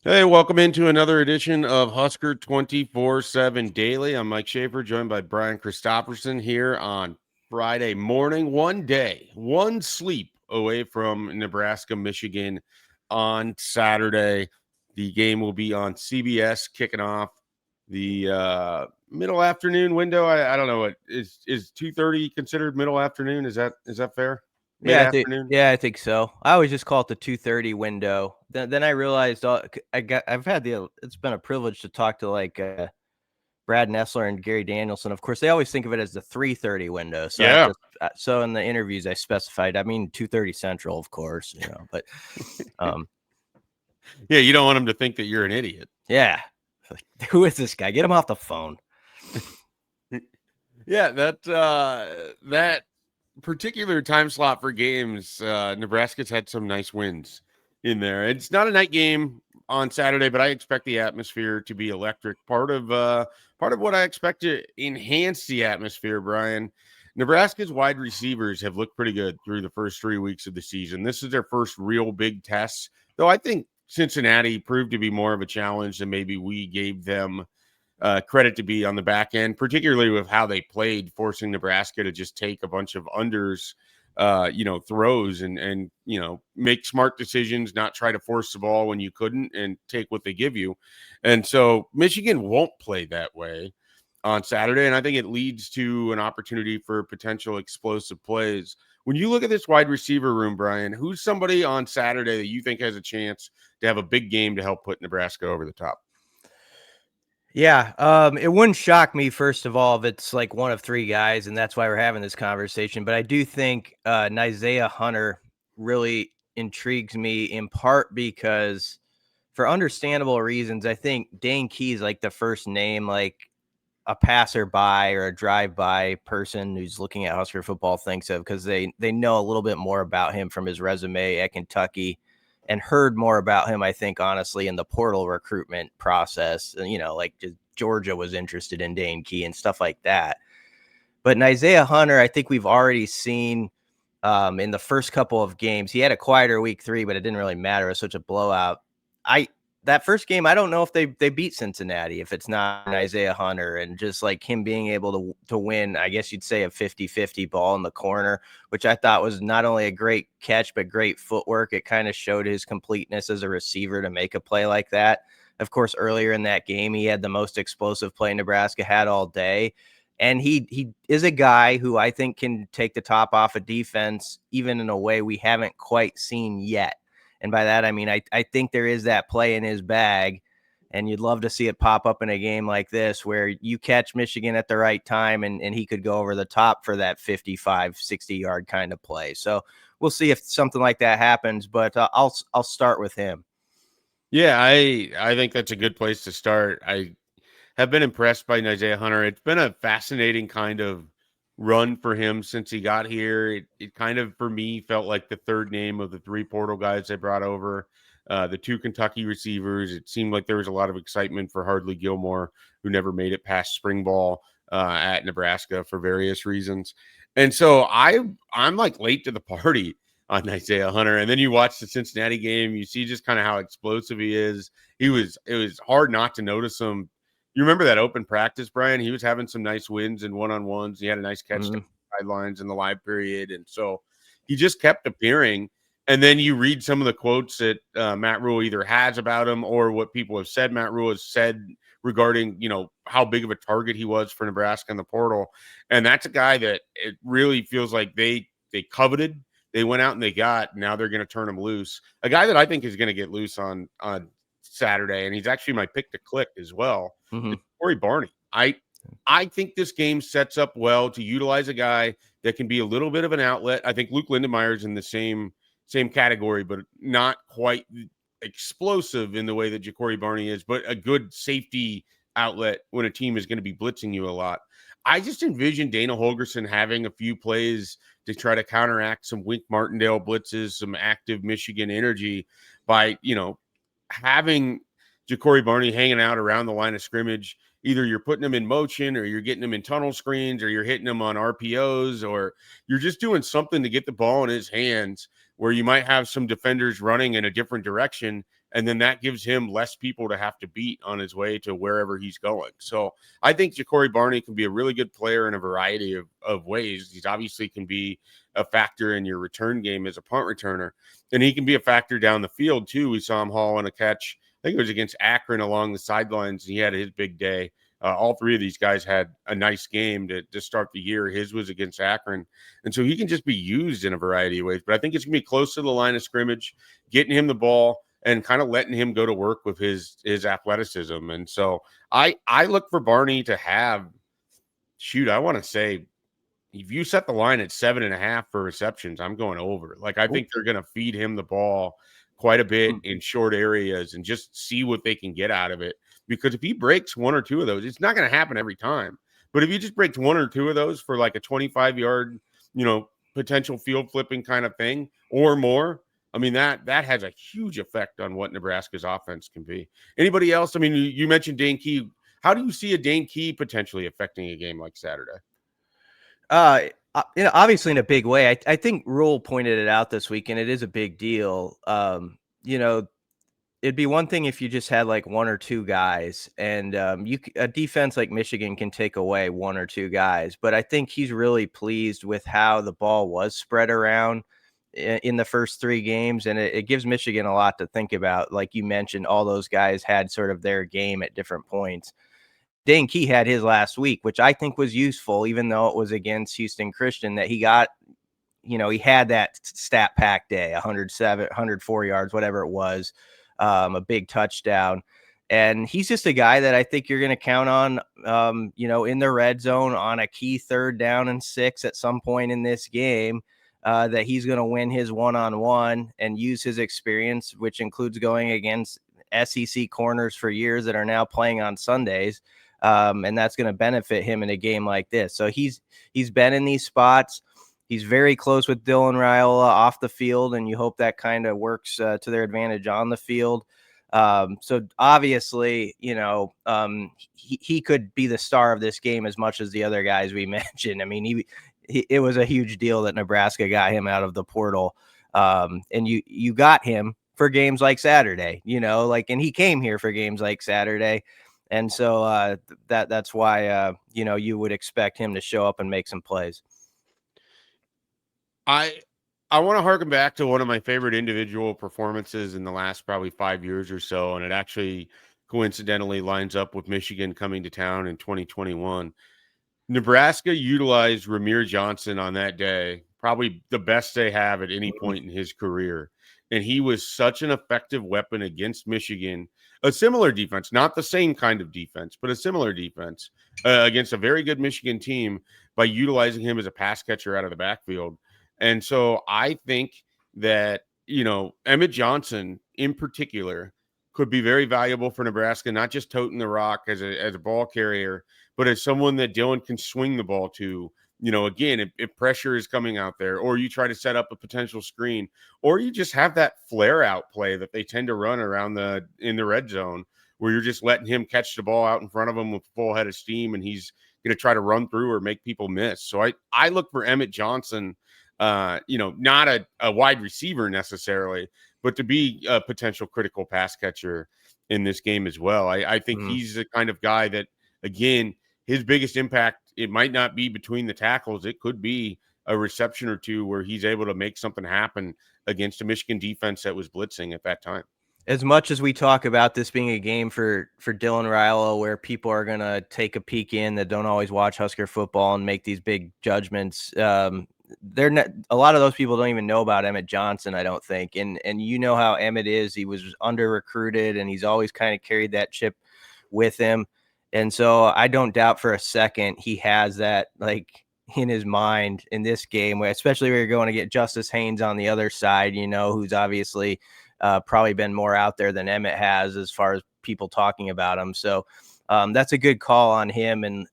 Hey, welcome into another edition of Husker247 Daily. I'm Mike Schaefer, joined by Brian Christopherson here on Friday morning. One day, one sleep away from Nebraska, Michigan on Saturday. The game will be on CBS, kicking off the middle afternoon window. I don't know what is 2:30 considered middle afternoon. Is that fair? Mid afternoon. I think so. I always just call it the 2:30 window. Then I realized it's been a privilege to talk to Brad Nessler and Gary Danielson. Of course, they always think of it as the 3:30 window. Yeah. So in the interviews I specified, I mean 2:30 Central, of course, but um Yeah, you don't want them to think that you're an idiot. yeah. Who is this guy? Get him off the phone. Yeah, that particular time slot for games, Nebraska's had some nice wins in there. It's not a night game on Saturday, but I expect the atmosphere to be electric. Part of what I expect to enhance the atmosphere, Brian. Nebraska's wide receivers have looked pretty good through the first 3 weeks of the season. This is their first real big test, though I think Cincinnati proved to be more of a challenge than maybe we gave them credit to be on the back end, particularly with how they played, forcing Nebraska to just take a bunch of unders, throws and make smart decisions, not try to force the ball when you couldn't, and take what they give you. And so Michigan won't play that way on Saturday, and I think it leads to an opportunity for potential explosive plays. When you look at this wide receiver room, Brian, who's somebody on Saturday that you think has a chance to have a big game to help put Nebraska over the top? Yeah, it wouldn't shock me, first of all, if it's like one of three guys, and that's why we're having this conversation. But I do think Isaiah Hunter really intrigues me, in part because, for understandable reasons, I think Dane Key is like the first name, like a passerby or a drive-by person who's looking at Husker football thinks of, because they know a little bit more about him from his resume at Kentucky, and heard more about him, I think, honestly, in the portal recruitment process. Like just Georgia was interested in Dane Key and stuff like that. But in Isaiah Hunter, I think we've already seen in the first couple of games. He had a quieter week 3, but it didn't really matter. It was such a blowout. That first game, I don't know if they beat Cincinnati if it's not Isaiah Hunter, and just like him being able to win, I guess you'd say, a 50-50 ball in the corner, which I thought was not only a great catch, but great footwork. It kind of showed his completeness as a receiver to make a play like that. Of course, earlier in that game, he had the most explosive play Nebraska had all day. And he is a guy who I think can take the top off a defense, even in a way we haven't quite seen yet. And by that, I mean, I think there is that play in his bag, and you'd love to see it pop up in a game like this where you catch Michigan at the right time, and he could go over the top for that 55, 60-yard kind of play. So we'll see if something like that happens, but I'll start with him. Yeah, I think that's a good place to start. I have been impressed by Isaiah Hunter. It's been a fascinating kind of run for him since he got here. It kind of, for me, felt like the third name of the three portal guys they brought over. The two Kentucky receivers. It seemed like there was a lot of excitement for Hardly Gilmore, who never made it past spring ball at Nebraska for various reasons. And so I'm like late to the party on Isaiah Hunter. And then you watch the Cincinnati game, you see just kind of how explosive he is. It was hard not to notice him. You remember that open practice, Brian? He was having some nice wins and one-on-ones. He had a nice catch down the sidelines in the live period. And so he just kept appearing. And then you read some of the quotes that Matt Rhule either has about him, or what people have said Matt Rhule has said regarding, how big of a target he was for Nebraska in the portal. And that's a guy that it really feels like they coveted. They went out and they got. Now they're going to turn him loose. A guy that I think is going to get loose on Saturday, and he's actually my pick to click as well. Corey Barney. I think this game sets up well to utilize a guy that can be a little bit of an outlet. I think Luke Lindenmeyer is in the same category, but not quite explosive in the way that Ja'Cory Barney is, but a good safety outlet when a team is going to be blitzing you a lot. I just envision Dana Holgorsen having a few plays to try to counteract some Wink Martindale blitzes, some active Michigan energy by, having Ja'Cory Barney hanging out around the line of scrimmage. Either you're putting him in motion, or you're getting him in tunnel screens, or you're hitting him on RPOs, or you're just doing something to get the ball in his hands, where you might have some defenders running in a different direction, And then that gives him less people to have to beat on his way to wherever he's going. So I think Ja'Cory Barney can be a really good player in a variety of ways. He's obviously can be a factor in your return game as a punt returner, and he can be a factor down the field too. We saw him hauling a catch. I think it was against Akron along the sidelines. He had his big day. All three of these guys had a nice game to start the year. His was against Akron. And so he can just be used in a variety of ways. But I think it's going to be close to the line of scrimmage, getting him the ball and kind of letting him go to work with his athleticism. And so I look for Barney to have, I want to say, if you set the line at 7.5 for receptions, I'm going over. Like, I think they're going to feed him the ball quite a bit in short areas and just see what they can get out of it. Because if he breaks one or two of those, it's not going to happen every time. But if he just breaks one or two of those for like a 25-yard, potential field flipping kind of thing or more, I mean, that has a huge effect on what Nebraska's offense can be. Anybody else? I mean, you mentioned Dane Key. How do you see a Dane Key potentially affecting a game like Saturday? Obviously in a big way. I think Rule pointed it out this week, and it is a big deal. It'd be one thing if you just had like one or two guys, and a defense like Michigan can take away one or two guys. But I think he's really pleased with how the ball was spread around in the first three games, and it gives Michigan a lot to think about. Like you mentioned, all those guys had sort of their game at different points. Dane Key had his last week, which I think was useful, even though it was against Houston Christian, that he got, he had that stat pack day, 107, 104 yards, whatever it was, a big touchdown. And he's just a guy that I think you're going to count on, in the red zone on a key 3rd down and 6 at some point in this game, that he's going to win his one-on-one and use his experience, which includes going against SEC corners for years that are now playing on Sundays. And that's going to benefit him in a game like this. So he's been in these spots. He's very close with Dylan Raiola off the field, and you hope that kind of works to their advantage on the field. So obviously, he could be the star of this game as much as the other guys we mentioned. I mean, it was a huge deal that Nebraska got him out of the portal. And you got him for games like Saturday, and he came here for games like Saturday. And so that's why, you would expect him to show up and make some plays. I want to harken back to one of my favorite individual performances in the last probably 5 years or so, and it actually coincidentally lines up with Michigan coming to town in 2021. Nebraska utilized Ramir Johnson on that day, probably the best they have at any point in his career. And he was such an effective weapon against Michigan, a similar defense, not the same kind of defense, but a similar defense against a very good Michigan team by utilizing him as a pass catcher out of the backfield. And so I think that, Emmett Johnson in particular could be very valuable for Nebraska, not just toting the rock as a ball carrier, but as someone that Dylan can swing the ball to. Again, if pressure is coming out there, or you try to set up a potential screen, or you just have that flare out play that they tend to run around in the red zone, where you're just letting him catch the ball out in front of him with full head of steam, and he's going to try to run through or make people miss. So I look for Emmett Johnson, not a wide receiver necessarily, but to be a potential critical pass catcher in this game as well. I think he's the kind of guy that, again, his biggest impact, it might not be between the tackles. It could be a reception or two where he's able to make something happen against a Michigan defense that was blitzing at that time. As much as we talk about this being a game for Dylan Raiola, where people are going to take a peek in that don't always watch Husker football and make these big judgments, they're not, a lot of those people don't even know about Emmett Johnson, I don't think. And how Emmett is. He was under recruited, and he's always kind of carried that chip with him. And so I don't doubt for a second he has that in his mind in this game, especially where you're going to get Justice Haynes on the other side, who's obviously probably been more out there than Emmett has as far as people talking about him. So that's a good call on him. And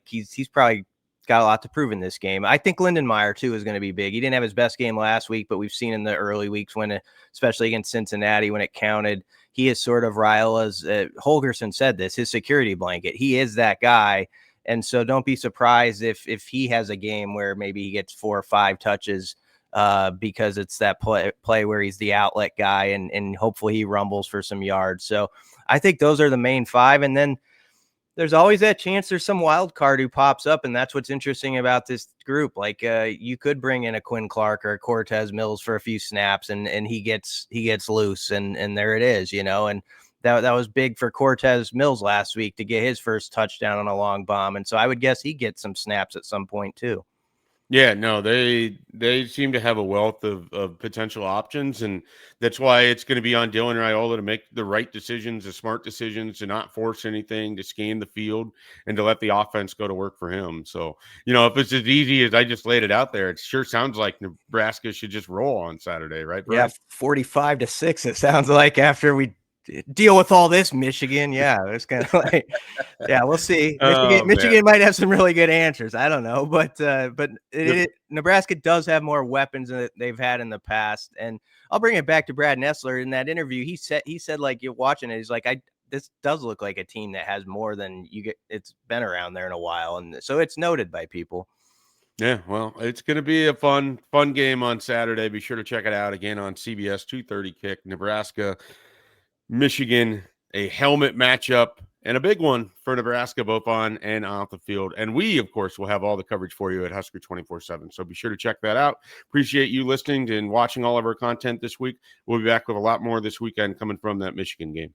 he's probably got a lot to prove in this game. I think Lindenmeyer too is going to be big. He didn't have his best game last week, but we've seen in the early weeks especially against Cincinnati, when it counted, he is sort of Raiola's, Holgerson said this, his security blanket. He is that guy. And so don't be surprised if he has a game where maybe he gets 4 or 5 touches because it's that play where he's the outlet guy, and hopefully he rumbles for some yards. So I think those are the main five. And then there's always that chance there's some wild card who pops up, and that's what's interesting about this group. Like you could bring in a Quinn Clark or a Cortez Mills for a few snaps, and he gets loose, and there it is, and that was big for Cortez Mills last week to get his first touchdown on a long bomb, and so I would guess he gets some snaps at some point too. Yeah, no, they seem to have a wealth of potential options, and that's why it's going to be on Dylan Raiola to make the right decisions, the smart decisions, to not force anything, to scan the field, and to let the offense go to work for him. So, if it's as easy as I just laid it out there, it sure sounds like Nebraska should just roll on Saturday, right, Brian? Yeah, 45-6. It sounds like after we deal with all this, Michigan. Yeah, it's kind of like, yeah, we'll see. Michigan might have some really good answers. I don't know, but Nebraska does have more weapons than they've had in the past. And I'll bring it back to Brad Nessler in that interview. He said like, you're watching it, he's like, this does look like a team that has more than it's been around there in a while, and so it's noted by people. Yeah, well, it's going to be a fun game on Saturday. Be sure to check it out again on CBS 2:30 kick. Nebraska, Michigan, a helmet matchup, and a big one for Nebraska, both on and off the field. And we, of course, will have all the coverage for you at Husker247. So be sure to check that out. Appreciate you listening and watching all of our content this week. We'll be back with a lot more this weekend coming from that Michigan game.